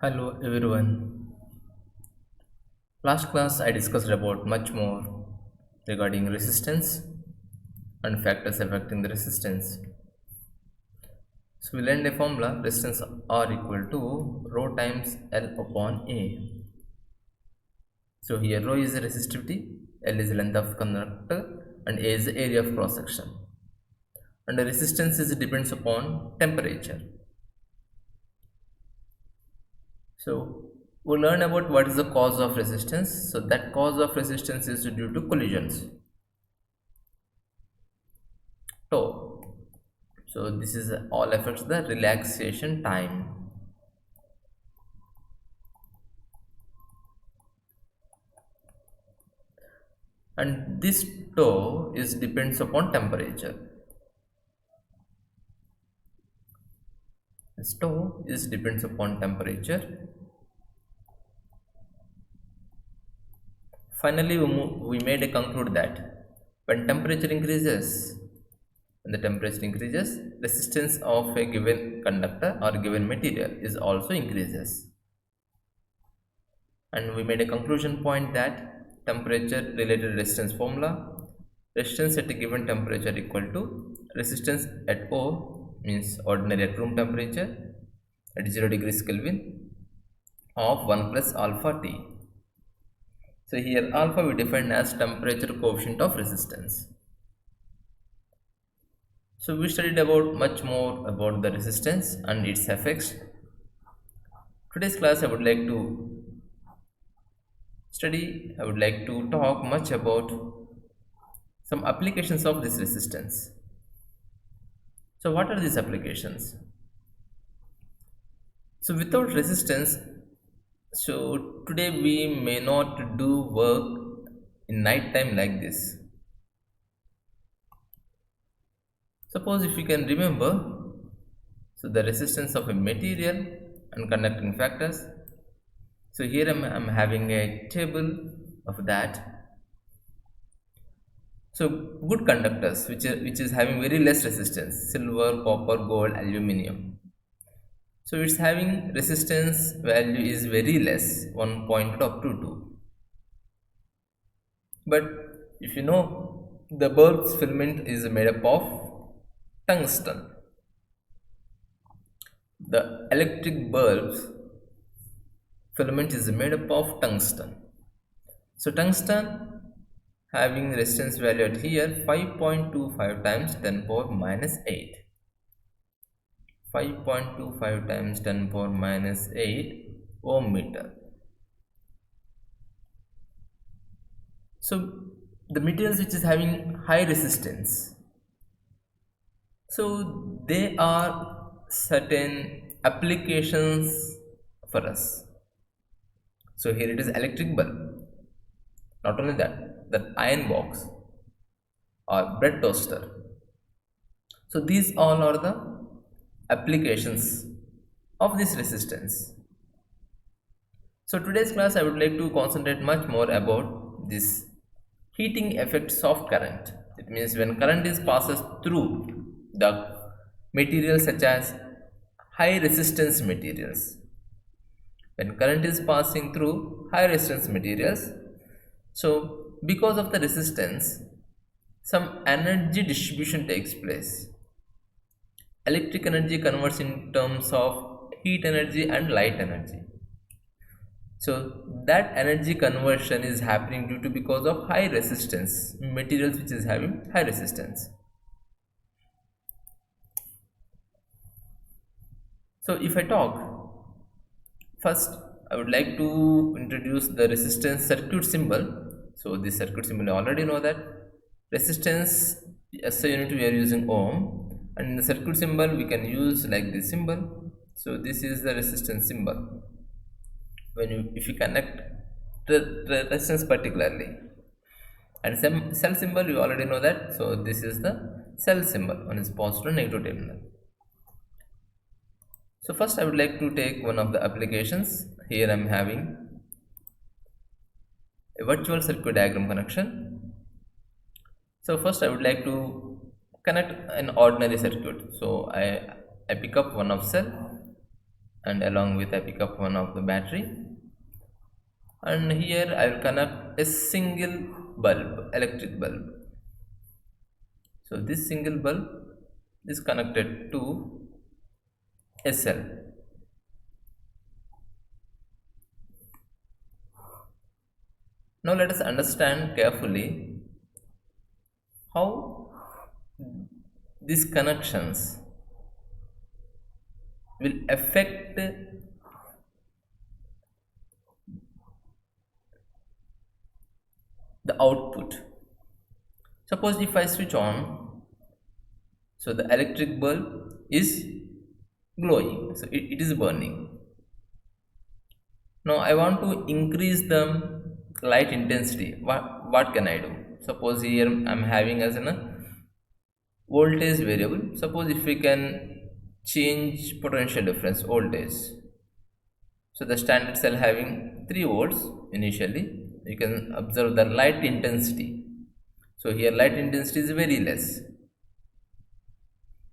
Hello everyone. Last class I discussed about much more regarding resistance and factors affecting the resistance. So we learned a formula resistance R equal to rho times L upon A. So here rho is the resistivity, L is the length of conductor and A is the area of cross section. And the resistance is depends upon temperature. So we'll learn about what is the cause of resistance. So that cause of resistance is due to collisions. Tau. So this is all affects the relaxation time. And this tau is depends upon temperature. This tau is depends upon temperature. Finally, we made a conclude that when temperature increases, when the temperature increases, resistance of a given conductor or given material is also increases. And we made a conclusion point that temperature related resistance formula, resistance at a given temperature equal to resistance at O, means ordinary at room temperature at 0 degrees Kelvin, of 1 plus alpha T. So here alpha we define as temperature coefficient of resistance. So we studied about much more about the resistance and its effects. Today's class I would like to talk much about some applications of this resistance. So what are these applications? So without resistance, so today we may not do work in night time like this. Suppose if you can remember, so the resistance of a material and conducting factors. So here I'm having a table of that. So good conductors which is having very less resistance, silver, copper, gold, aluminum. So it's having resistance value is very less, 1 up to 2. But if you know, the bulb's filament is made up of tungsten. The electric bulb's filament is made up of tungsten. So tungsten having resistance value at here 5.25 times 10 power minus 8. 5.25 times 10 power minus 8 ohm meter. So the materials which is having high resistance, so they are certain applications for us. So here it is electric bulb. Not only that, the iron box or bread toaster. So these all are the applications of this resistance. So today's class I would like to concentrate much more about this heating effects of current. It means when current is passes through the materials such as high resistance materials. When current is passing through high resistance materials, so because of the resistance, some energy distribution takes place. Electric energy converts in terms of heat energy and light energy. So that energy conversion is happening due to because of high resistance materials which is having high resistance. So if I talk first, I would like to introduce the resistance circuit symbol. So this circuit symbol you already know that resistance SI unit we are using ohm, and in the circuit symbol we can use like this symbol. So this is the resistance symbol. When you if you connect the resistance particularly, and some cell symbol you already know that. So this is the cell symbol. One is positive and negative terminal. So first I would like to take one of the applications. Here I am having a virtual circuit diagram connection. So first I would like to connect an ordinary circuit. So I pick up one of cell and along with I pick up one of the battery, and here I will connect a single bulb, electric bulb. So this single bulb is connected to a cell. Now let us understand carefully how these connections will affect the output. Suppose if I switch on, so the electric bulb is glowing, so it is burning. Now I want to increase the light intensity. What can I do? Suppose here I'm having as a voltage variable. Suppose if we can change potential difference voltage. So the standard cell having 3 volts initially, you can observe the light intensity. So here light intensity is very less.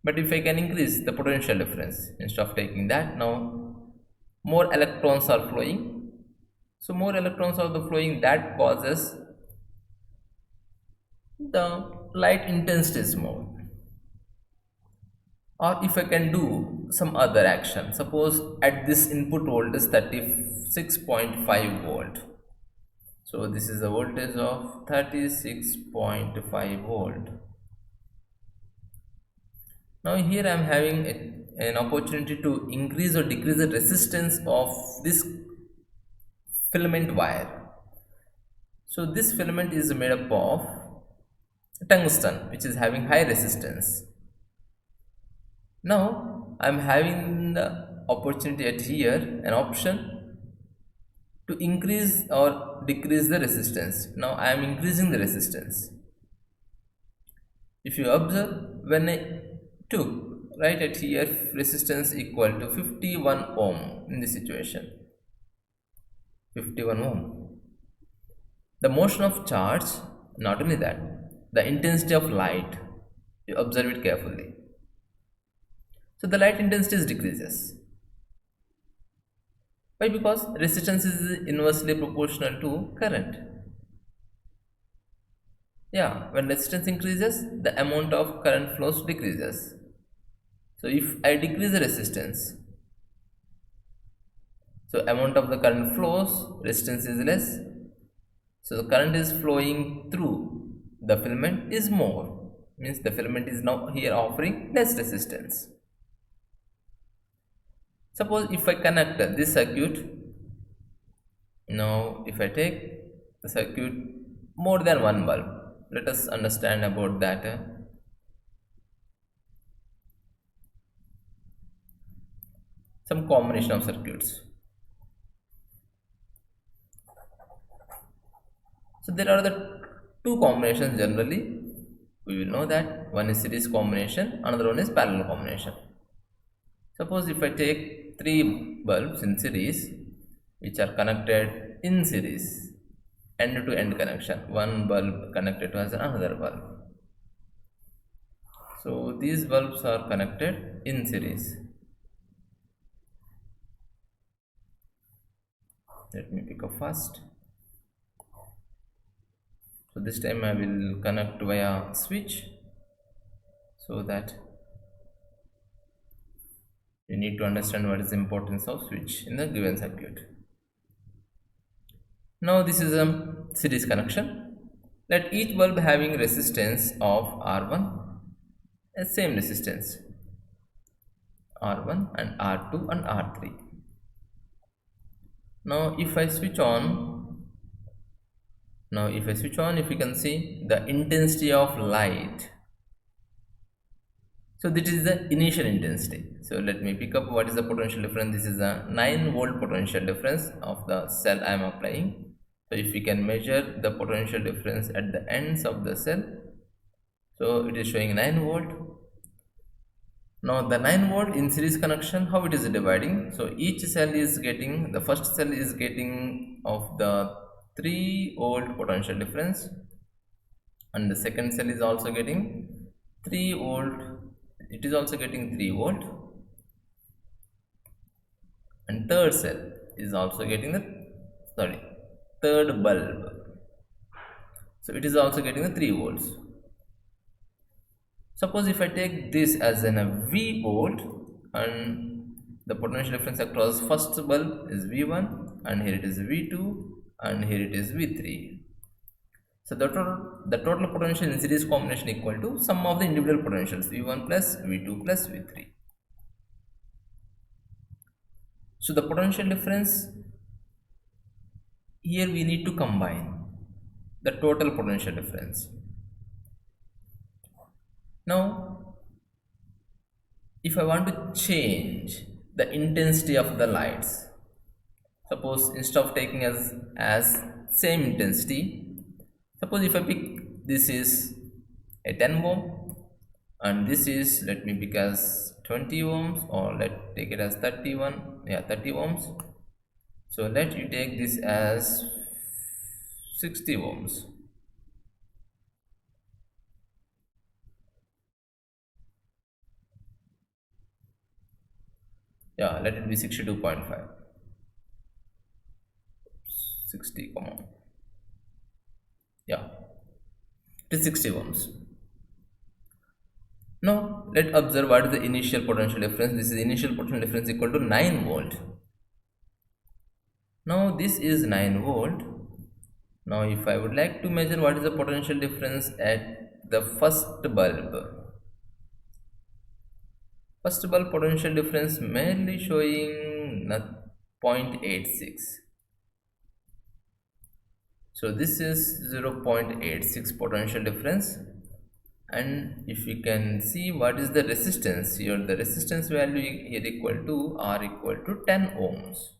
But if I can increase the potential difference, instead of taking that, now more electrons are flowing. So more electrons are the flowing, that causes the light intensity is more. Or if I can do some other action, suppose at this input voltage 36.5 volt. So this is a voltage of 36.5 volt. Now here I am having an opportunity to increase or decrease the resistance of this filament wire. So this filament is made up of tungsten, which is having high resistance. Now I am having the opportunity at here, an option to increase or decrease the resistance. Now I am increasing the resistance. If you observe, when I took right at here resistance equal to 51 ohm in this situation, 51 ohm, the motion of charge, not only that, the intensity of light, you observe it carefully. So the light intensity decreases. Why? Because resistance is inversely proportional to current. Yeah, when resistance increases, the amount of current flows decreases. So if I decrease the resistance, so amount of the current flows, resistance is less. So the current is flowing through the filament is more. Means the filament is now here offering less resistance. Suppose if I connect this circuit, now if I take the circuit more than one bulb, let us understand about that. Some combination of circuits. So there are the two combinations generally. We will know that one is series combination, another one is parallel combination. Suppose if I take 3 bulbs in series which are connected in series, end to end connection, one bulb connected to another bulb. So these bulbs are connected in series. Let me pick up first. So this time I will connect via switch, so that you need to understand what is the importance of switch in the given circuit. Now this is a series connection. Let each bulb having resistance of R1, a same resistance R1 and R2 and R3. Now if I switch on, if you can see the intensity of light. So this is the initial intensity. So let me pick up what is the potential difference. This is a 9 volt potential difference of the cell I am applying. So if we can measure the potential difference at the ends of the cell, so it is showing 9 volt. Now the 9 volt in series connection, how it is dividing? So each cell is getting, the first cell is getting of the 3 volt potential difference, and the second cell is also getting 3 volt, it is also getting 3 volt, third cell is also getting the third bulb, so it is also getting the 3 volts. Suppose if I take this as a V volt, and the potential difference across first bulb is V1, and here it is V2, and here it is V3. So the total potential in series combination equal to sum of the individual potentials V1 plus V2 plus V3. So the potential difference here we need to combine the total potential difference. Now if I want to change the intensity of the lights, suppose instead of taking as same intensity, suppose if I pick this is a 10 ohm and this is, let me pick as 20 ohms, or let take it as 30 ohms. So let you take this as 60 ohms. Yeah, let it be 62.5. 60, come on. Yeah, it is 60 ohms. Now let's observe what is the initial potential difference. This is initial potential difference equal to 9 volt. Now this is 9 volt. Now if I would like to measure what is the potential difference at the first bulb. First bulb potential difference merely showing 0.86. So this is 0.86 potential difference. And if you can see what is the resistance here, the resistance value here equal to R equal to 10 ohms.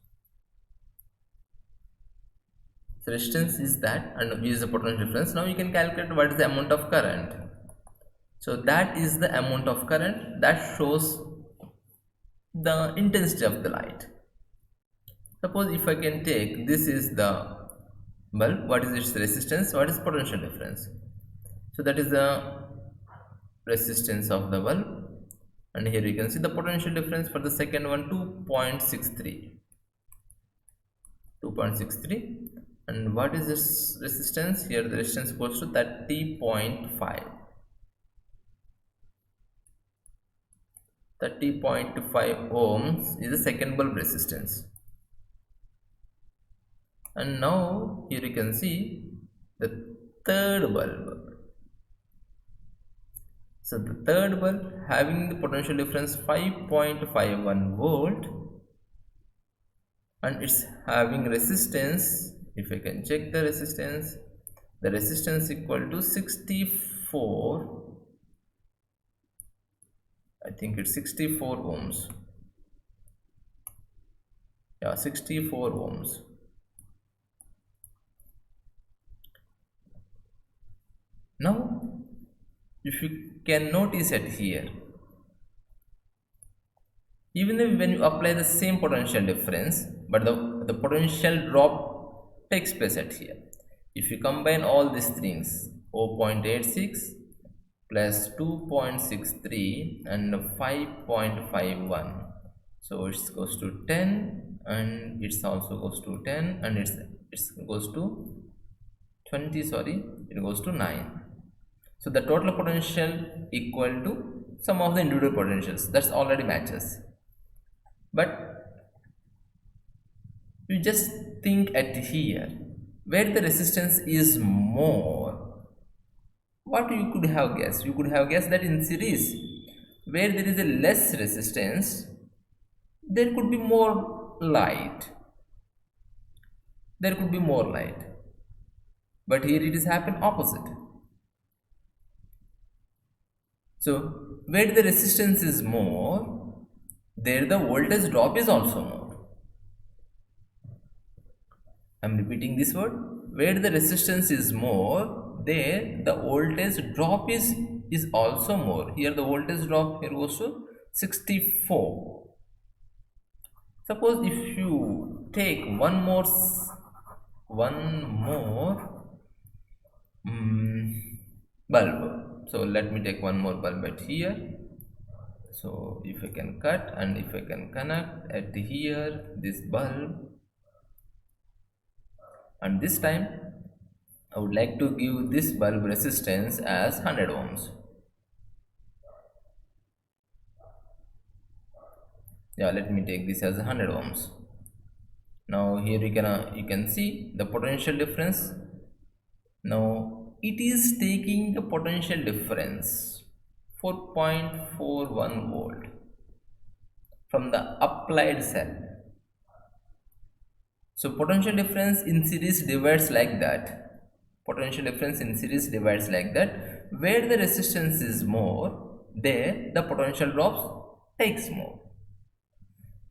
So resistance is that, and we use the potential difference. Now you can calculate what is the amount of current. So that is the amount of current that shows the intensity of the light. Suppose if I can take, this is the bulb, what is its resistance, what is potential difference. So that is the resistance of the bulb, and here you can see the potential difference for the second one, 2.63. And what is this resistance? Here the resistance goes to 30.5. 30.5 ohms is the second bulb resistance. And now here you can see the third bulb. So the third bulb having the potential difference 5.51 volt, and it's having resistance, if I can check the resistance equal to 64, I think it's 64 ohms. Yeah, 64 ohms. Now if you can notice it here, even if when you apply the same potential difference, but the potential drop takes place at here. If you combine all these things, 0.86 plus 2.63 and 5.51, so it goes to 10, and it also goes to 10, and it goes to 20, sorry, it goes to 9. So the total potential equal to sum of the individual potentials, that's already matches. But you just think at here, where the resistance is more, what you could have guessed? You could have guessed that in series, where there is a less resistance, there could be more light. There could be more light. But here it is happened opposite. So where the resistance is more, there the voltage drop is also more. I am repeating this word. Where the resistance is more, there the voltage drop is also more. Here the voltage drop here goes to 64. Suppose if you take one more bulb. So let me take one more bulb at here. So if I can cut and if I can connect at here this bulb, and this time I would like to give this bulb resistance as 100 ohms. Yeah, let me take this as 100 ohms. Now here you can see the potential difference. Now it is taking the potential difference 4.41 volt from the applied cell. So potential difference in series divides like that. Potential difference in series divides like that. Where the resistance is more, there the potential drops takes more.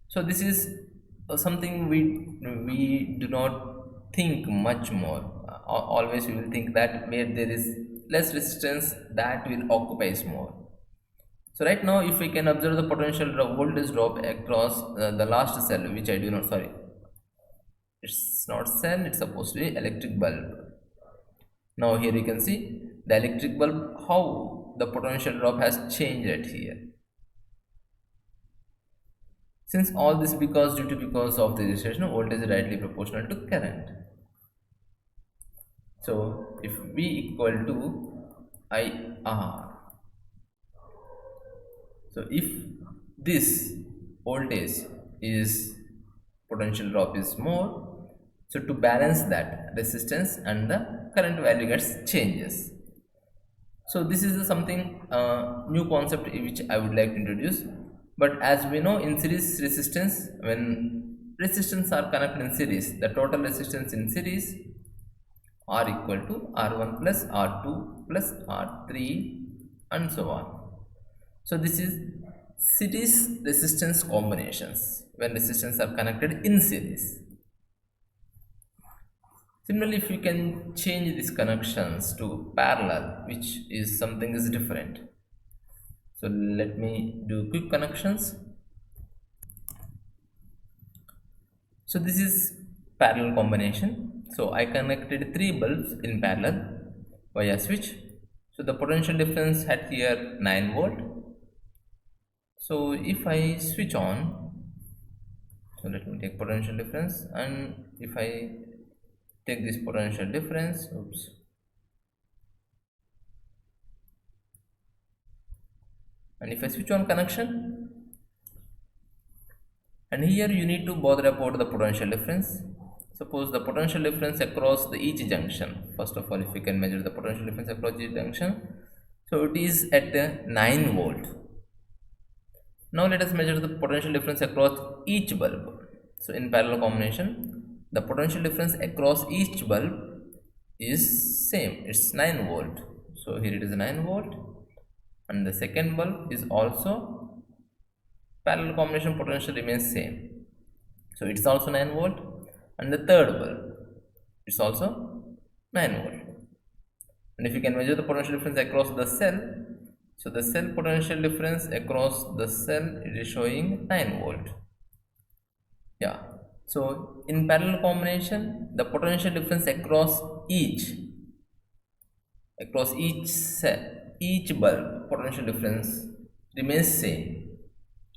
So this is something we do not think much more. Always we will think that where there is less resistance, that will occupies more. So right now, if we can observe the potential voltage drop across the last cell, which I do not, sorry, it's not cell, it's supposed to be electric bulb. Now here you can see the electric bulb, how the potential drop has changed at here. Since all this because of the resistance, voltage is rightly proportional to current. So if V equal to IR, so if this voltage is potential drop is more, so to balance that resistance and the current value gets changes. So this is something new concept which I would like to introduce. But as we know, in series resistance, when resistance are connected in series, the total resistance in series are equal to R1 plus R2 plus R3 and so on. So this is series resistance combinations when resistance are connected in series. Similarly, if you can change these connections to parallel, which is something is different. So let me do quick connections. So this is parallel combination. So I connected 3 bulbs in parallel via switch. So the potential difference at here 9 volt. So if I switch on, so let me take potential difference, and if I take this potential difference, oops, and if I switch on connection, and here you need to bother about the potential difference. Suppose the potential difference across the each junction. First of all, if we can measure the potential difference across each junction, so it is at 9 volt. Now let us measure the potential difference across each bulb. So in parallel combination, the potential difference across each bulb is same. It's 9 volt. So here it is 9 volt, and the second bulb is also parallel combination potential remains same. So it's also 9 volt, and the third bulb it's also 9 volt. And if you can measure the potential difference across the cell, so the cell potential difference across the cell, it is showing 9 volt. Yeah. So in parallel combination, the potential difference across each cell, each bulb potential difference remains same.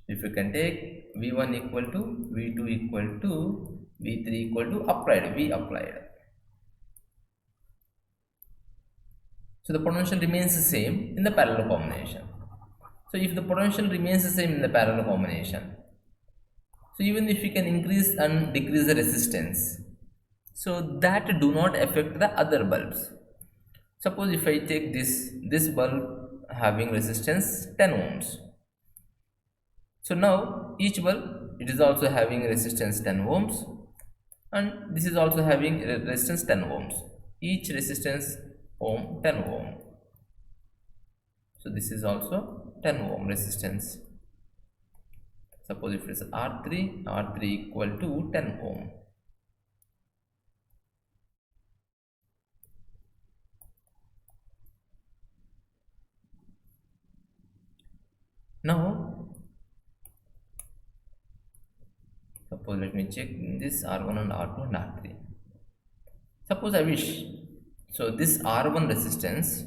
If you can take V1 equal to V2 equal to V3 equal to applied V applied. So the potential remains the same in the parallel combination. So if the potential remains the same in the parallel combination, so even if you can increase and decrease the resistance, so that do not affect the other bulbs. Suppose if I take this bulb having resistance 10 ohms. So now each bulb, it is also having resistance 10 ohms, and this is also having resistance 10 ohms. Each resistance ohm 10 ohm. So this is also 10 ohm resistance. Suppose if it is R3 equal to 10 ohm. Now suppose let me check this R1 and R2 and R3. Suppose I wish, so this R1 resistance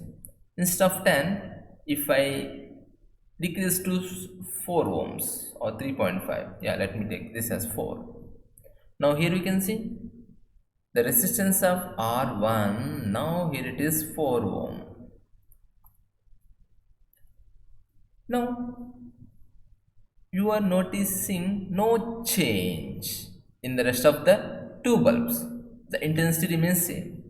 instead of 10, if I decrease to 4 ohms or 3.5. Yeah, let me take this as 4. Now here we can see the resistance of R1. Now here it is 4 ohm. Now you are noticing no change in the rest of the two bulbs. The intensity remains same.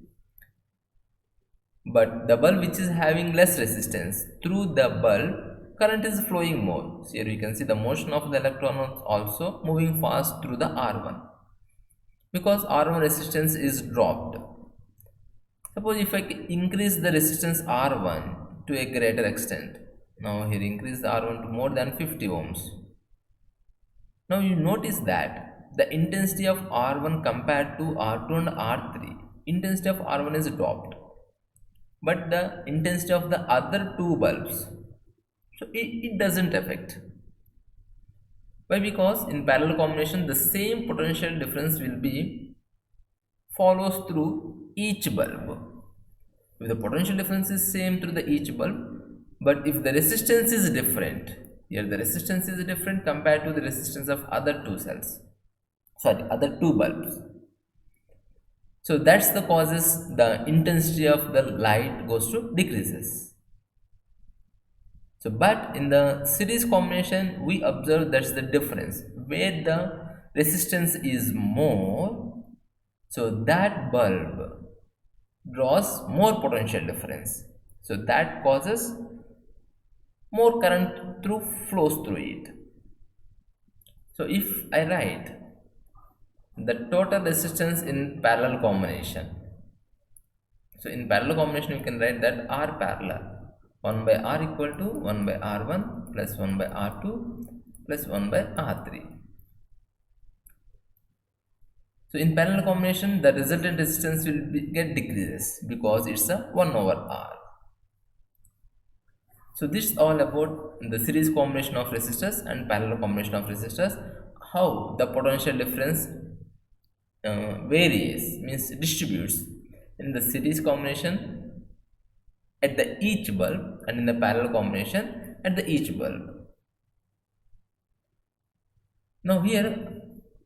But the bulb which is having less resistance, through the bulb current is flowing more. So here you can see the motion of the electron is also moving fast through the R1 because R1 resistance is dropped. Suppose if I increase the resistance R1 to a greater extent, now here increase the R1 to more than 50 ohms. Now you notice that the intensity of R1 compared to R2 and R3, intensity of R1 is dropped, but the intensity of the other two bulbs, so it doesn't affect. Why? Because in parallel combination the same potential difference will be follows through each bulb. If the potential difference is same through the each bulb, but if the resistance is different, here the resistance is different compared to the resistance of other two cells, sorry, other two bulbs. So that's the causes the intensity of the light goes to decreases. So but in the series combination we observe that's the difference where the resistance is more, so that bulb draws more potential difference, so that causes more current through flows through it. So if I write the total resistance in parallel combination, so in parallel combination you can write that R parallel 1 by R equal to 1 by R1 plus 1 by R2 plus 1 by R3. So in parallel combination the resultant resistance will get decreases because it's a 1 over R. So this is all about the series combination of resistors and parallel combination of resistors, how the potential difference varies, means distributes in the series combination at the each bulb and in the parallel combination at the each bulb. Now here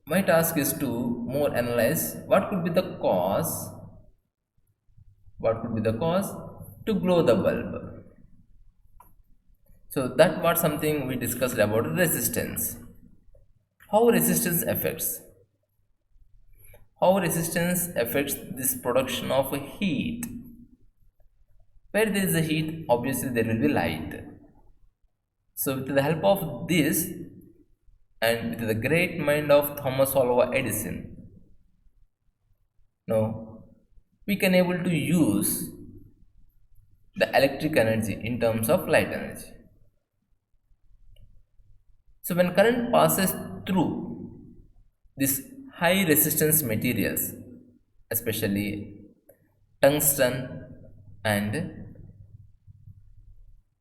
my task is to more analyze what could be the cause, to glow the bulb. So that was something we discussed about resistance. How resistance affects this production of heat. Where there is a heat, obviously there will be light. So with the help of this and with the great mind of Thomas Alva Edison, now we can able to use the electric energy in terms of light energy. So when current passes through these high resistance materials, especially tungsten, and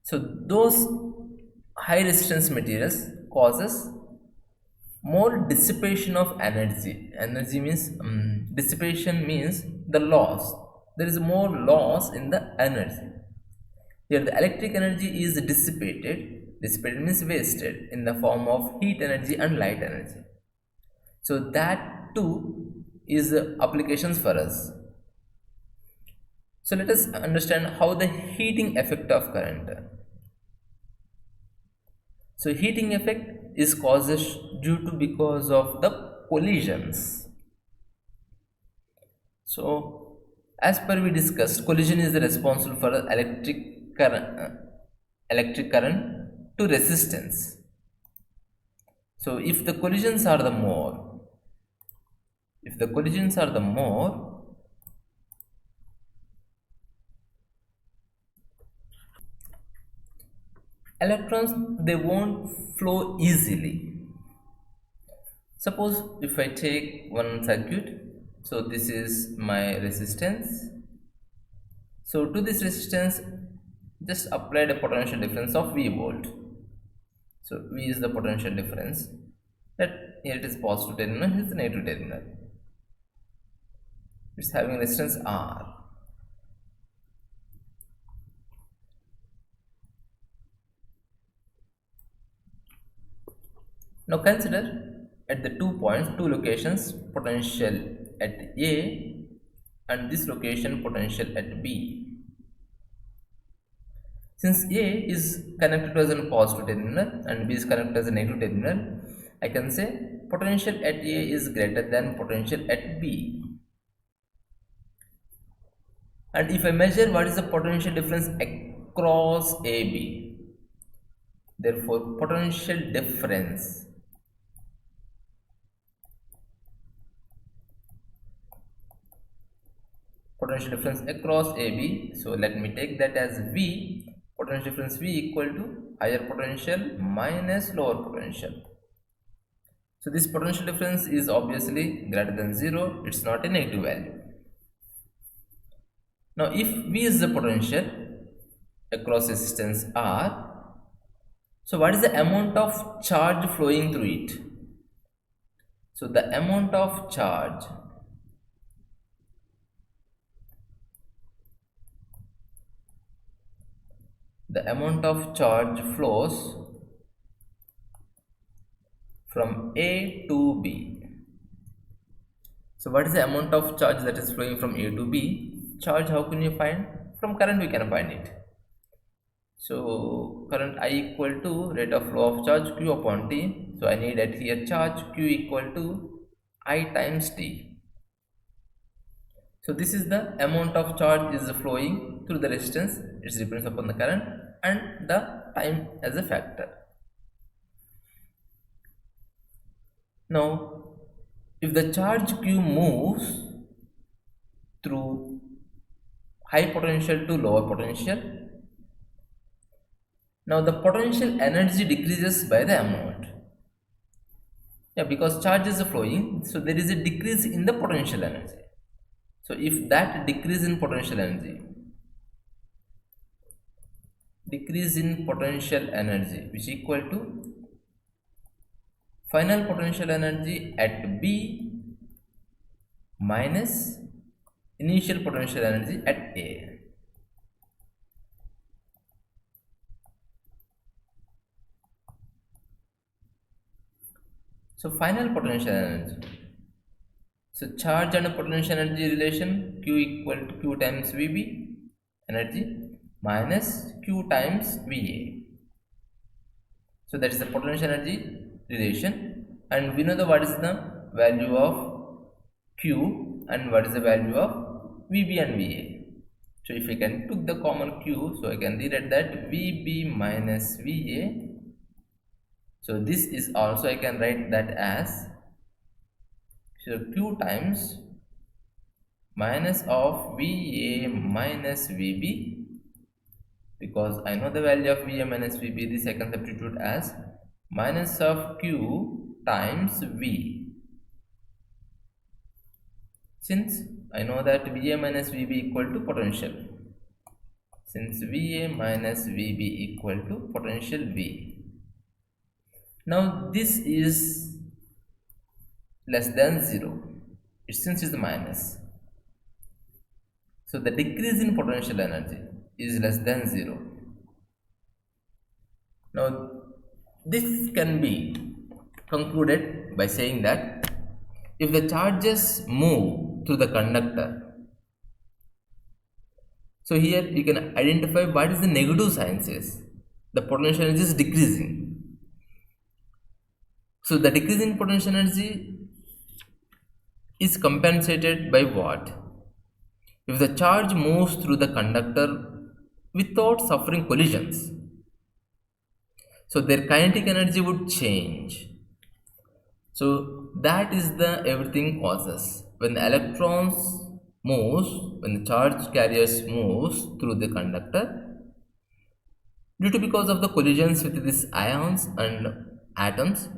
so those high resistance materials causes more dissipation of energy. Energy means dissipation means the loss. There is more loss in the energy. Here the electric energy is dissipated. Dissipated means wasted in the form of heat energy and light energy. So that too is applications for us. So let us understand how the heating effect of current. So heating effect is causes due to because of the collisions. So as per we discussed, collision is responsible for electric current to resistance. So if the collisions are the more, electrons they won't flow easily. Suppose if I take one circuit, so this is my resistance. So to this resistance just applied a potential difference of V volt. So V is the potential difference. That here it is positive terminal, here is the negative terminal. It's having resistance R. Now consider at the 2 points, two locations, potential at A and this location potential at B. Since A is connected to as a positive terminal and B is connected as a negative terminal, I can say potential at A is greater than potential at B. And if I measure what is the potential difference across AB, therefore potential difference across AB, so let me take that as V, potential difference V equal to higher potential minus lower potential. So this potential difference is obviously greater than 0, it's not a negative value. Now if V is the potential across resistance R, so what is the amount of charge flowing through it? So the amount of charge flows from A to B. So what is the amount of charge that is flowing from A to B? Charge, how can you find? From current we can find it. So current I equal to rate of flow of charge Q upon T. So I need at here charge Q equal to I times T. So this is the amount of charge is flowing through the resistance. It depends upon the current and the time as a factor. Now if the charge Q moves through high potential to lower potential, now the potential energy decreases by the amount. Yeah, because charge is flowing, so there is a decrease in the potential energy. So if that decrease in potential energy which equal to final potential energy at B minus initial potential energy at A. So final potential energy. So charge and potential energy relation, Q equal to Q times VB energy minus Q times VA. So that is the potential energy relation, and we know what is the value of Q and what is the value of VB and VA. So if I can took the common Q, so I can rewrite that VB minus VA. So this is also I can write that as, so Q times minus of VA minus VB, because I know the value of VA minus VB, this I can substitute as minus of Q times V. Since I know that VA minus VB equal to potential, since VA minus VB equal to potential V. Now this is less than 0, since it's minus, so the decrease in potential energy is less than 0. Now this can be concluded by saying that if the charges move through the conductor, so here you can identify what is the negative sign says, the potential energy is decreasing. So the decreasing potential energy is compensated by what? If the charge moves through the conductor without suffering collisions, so their kinetic energy would change. So that is the everything causes. When the electrons moves, when the charge carriers moves through the conductor, due to because of the collisions with these ions and atoms,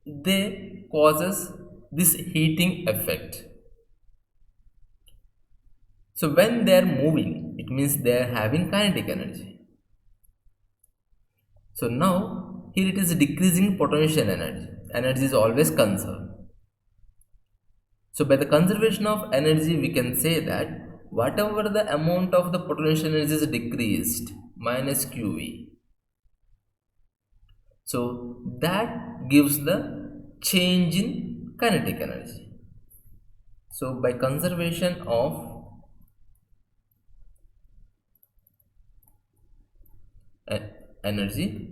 they causes this heating effect. So when they are moving, it means they are having kinetic energy. So now here it is decreasing potential energy. Energy is always conserved. So by the conservation of energy, we can say that whatever the amount of the potential energy is decreased minus QV, So that gives the change in kinetic energy. So by conservation of energy,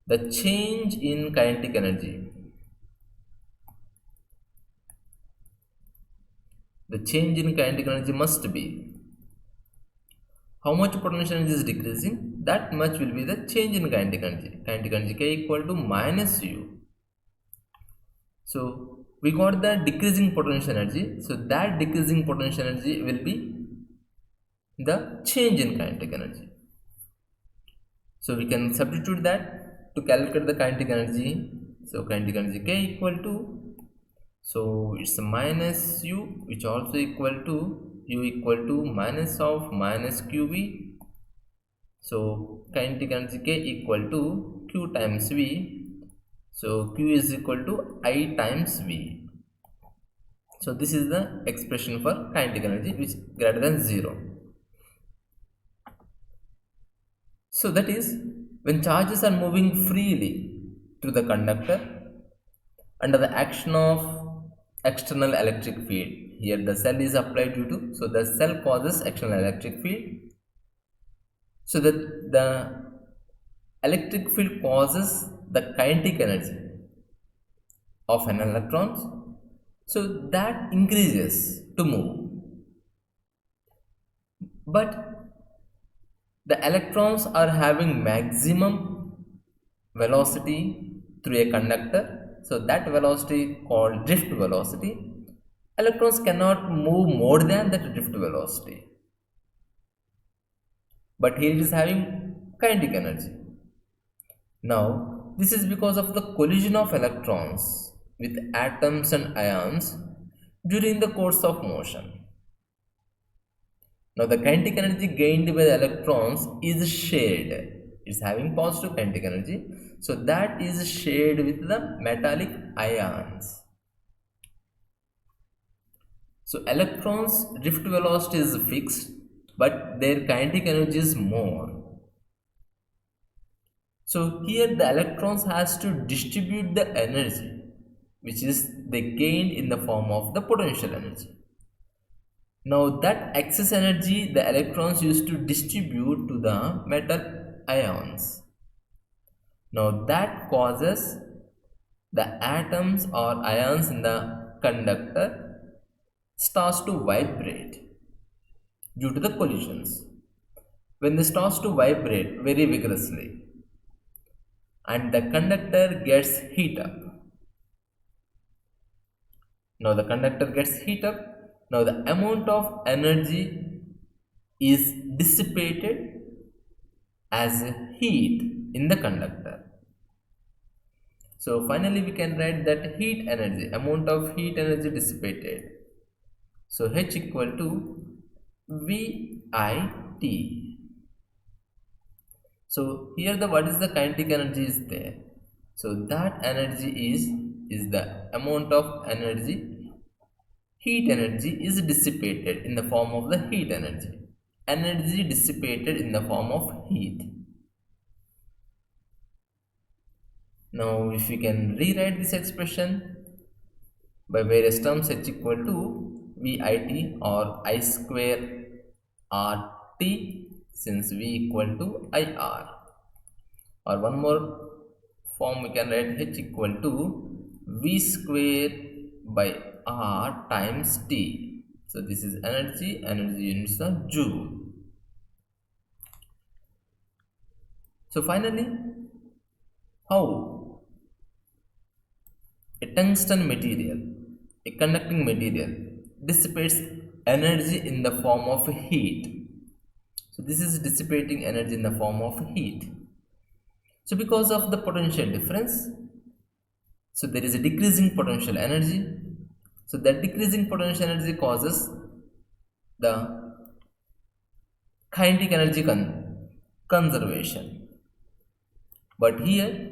the change in kinetic energy, the change in kinetic energy must be how much potential energy is decreasing, that much will be the change in kinetic energy. Kinetic energy K equal to minus U. So we got the decreasing potential energy. So that decreasing potential energy will be the change in kinetic energy. So we can substitute that to calculate the kinetic energy. So kinetic energy K equal to, so it's a minus U, which also equal to U equal to minus of minus QV. So kinetic energy K equal to Q times V. So Q is equal to I times V. So this is the expression for kinetic energy which is greater than 0. So that is, when charges are moving freely through the conductor under the action of external electric field. Here the cell is applied due to, so the cell causes external electric field. So that the electric field causes the kinetic energy of an electrons. So that increases to move. But the electrons are having maximum velocity through a conductor. So that velocity called drift velocity. Electrons cannot move more than that drift velocity. But here it is having kinetic energy. Now, this is because of the collision of electrons with atoms and ions during the course of motion. Now, the kinetic energy gained by the electrons is shared. It's having positive kinetic energy. So, that is shared with the metallic ions. So, electrons' drift velocity is fixed, but their kinetic energy is more. So here the electrons has to distribute the energy which is they gained in the form of the potential energy. Now that excess energy the electrons used to distribute to the metal ions. Now that causes the atoms or ions in the conductor starts to vibrate due to the collisions. When they starts to vibrate very vigorously, and the conductor gets heat up. Now the conductor gets heat up. Now the amount of energy is dissipated as heat in the conductor. So finally we can write that heat energy, amount of heat energy dissipated. So H equal to VIT. So here the what is the kinetic energy is there. So that energy is the amount of energy, heat energy is dissipated in the form of the heat energy. Energy dissipated in the form of heat. Now if we can rewrite this expression by various terms, H equal to VIT or I square RT, since V equal to IR, or one more form we can write H equal to V square by R times T. So this is energy units are joule. So finally, how a tungsten material, a conducting material, dissipates energy in the form of heat. So this is dissipating energy in the form of heat. So because of the potential difference, so there is a decreasing potential energy. So that decreasing potential energy causes the kinetic energy conservation. But here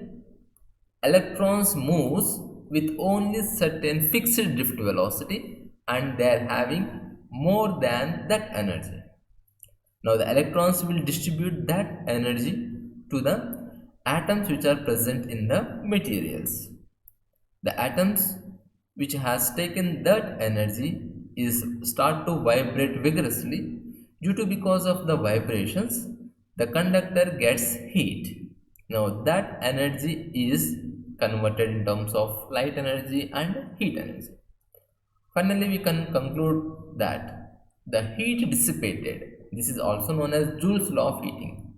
electrons moves with only certain fixed drift velocity and they are having more than that energy. Now the electrons will distribute that energy to the atoms which are present in the materials. The atoms which has taken that energy is start to vibrate vigorously. Due to because of the vibrations, the conductor gets heat. Now that energy is converted in terms of light energy and heat energy. Finally, we can conclude that the heat dissipated, this is also known as Joule's law of heating.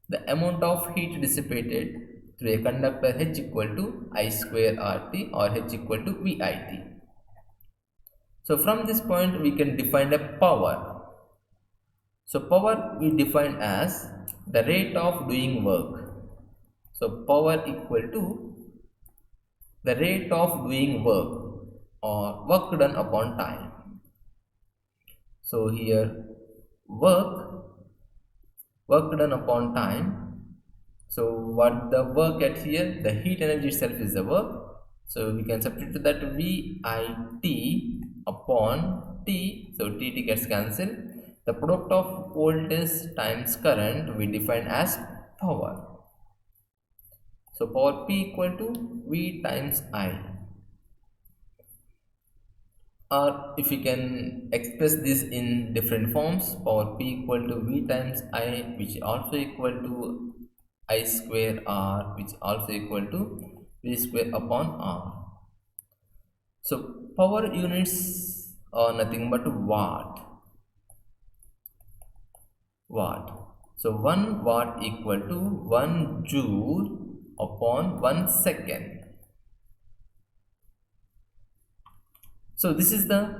The amount of heat dissipated through a conductor H equal to I square RT or H equal to VIT. So from this point we can define a power. So power we define as the rate of doing work. So power equal to the rate of doing work or work done upon time. So here work done upon time. So what the work at here, the heat energy itself is the work. So we can substitute that VIT upon T. So T gets cancelled. The product of voltage times current we define as power. So power P equal to V times I. Or if we can express this in different forms, power P equal to V times I, which also equal to I square R, which also equal to V square upon R. So power units are nothing but watt. So 1 watt equal to 1 joule upon 1 second. So this is the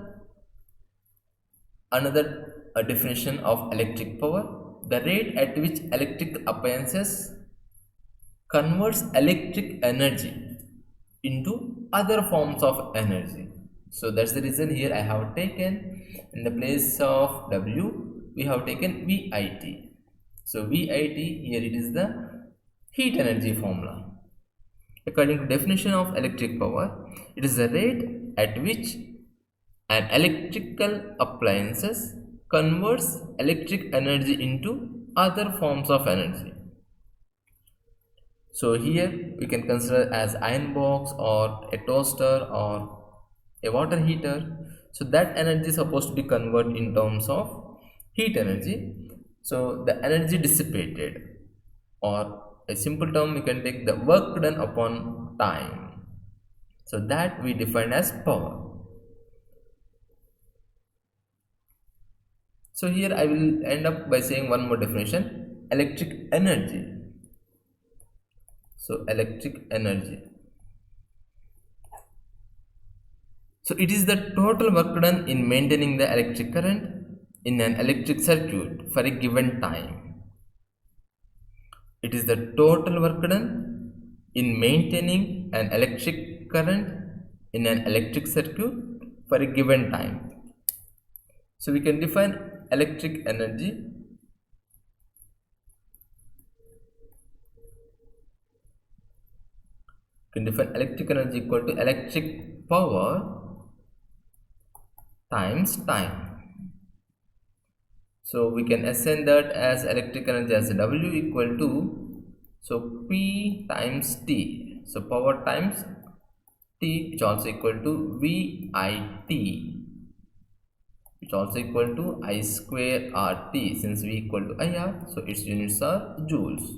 another definition of electric power. The rate at which electric appliances converts electric energy into other forms of energy. So that's the reason here I have taken in the place of W we have taken VIT. So VIT here it is the heat energy formula. According to definition of electric power, it is the rate at which an electrical appliances converts electric energy into other forms of energy. So here we can consider as iron box or a toaster or a water heater. So that energy is supposed to be converted in terms of heat energy. So the energy dissipated, or a simple term you can take the work done upon time. So that we define as power. So here I will end up by saying one more definition: electric energy. So electric energy. So it is the total work done in maintaining the electric current in an electric circuit for a given time. It is the total work done in maintaining an electric current in an electric circuit for a given time. So we can define electric energy equal to electric power times time. So we can assign that as electric energy as W equal to, so P times T. So power times T, which also equal to VIT, which also equal to I square RT, since V equal to IR, so its units are joules.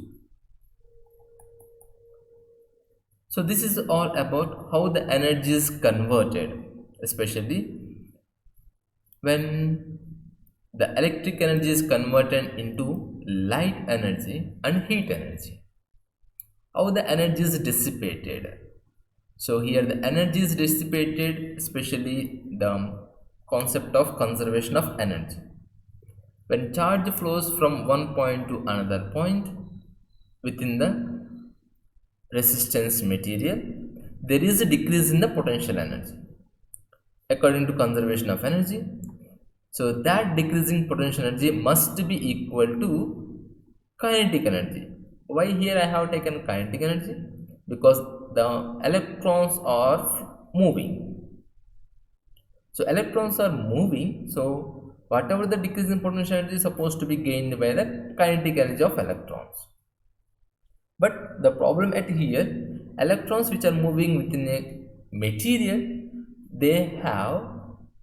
So this is all about how the energy is converted, especially when the electric energy is converted into light energy and heat energy. How the energy is dissipated. So here the energy is dissipated, especially the concept of conservation of energy. When charge flows from one point to another point within the resistance material, there is a decrease in the potential energy according to conservation of energy. So that decreasing potential energy must be equal to kinetic energy. Why here I have taken kinetic energy? Because the electrons are moving. So electrons are moving, so whatever the decrease in potential energy is supposed to be gained by the kinetic energy of electrons. But the problem at here, electrons which are moving within a material, they have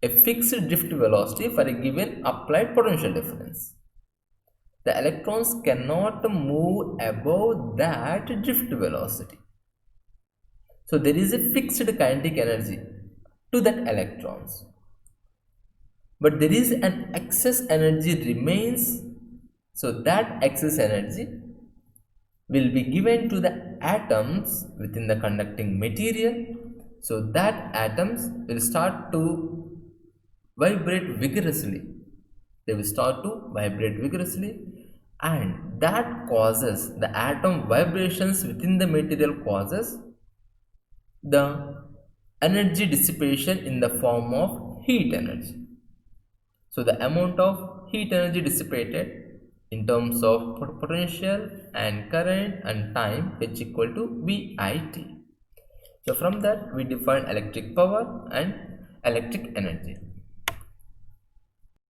a fixed drift velocity for a given applied potential difference. The electrons cannot move above that drift velocity. So there is a fixed kinetic energy to that electrons, but there is an excess energy remains. So that excess energy will be given to the atoms within the conducting material. So that atoms will start to vibrate vigorously. They will start to vibrate vigorously, and that causes the atom vibrations within the material causes the energy dissipation in the form of heat energy. So the amount of heat energy dissipated in terms of potential and current and time is equal to VIT. So from that we define electric power and electric energy.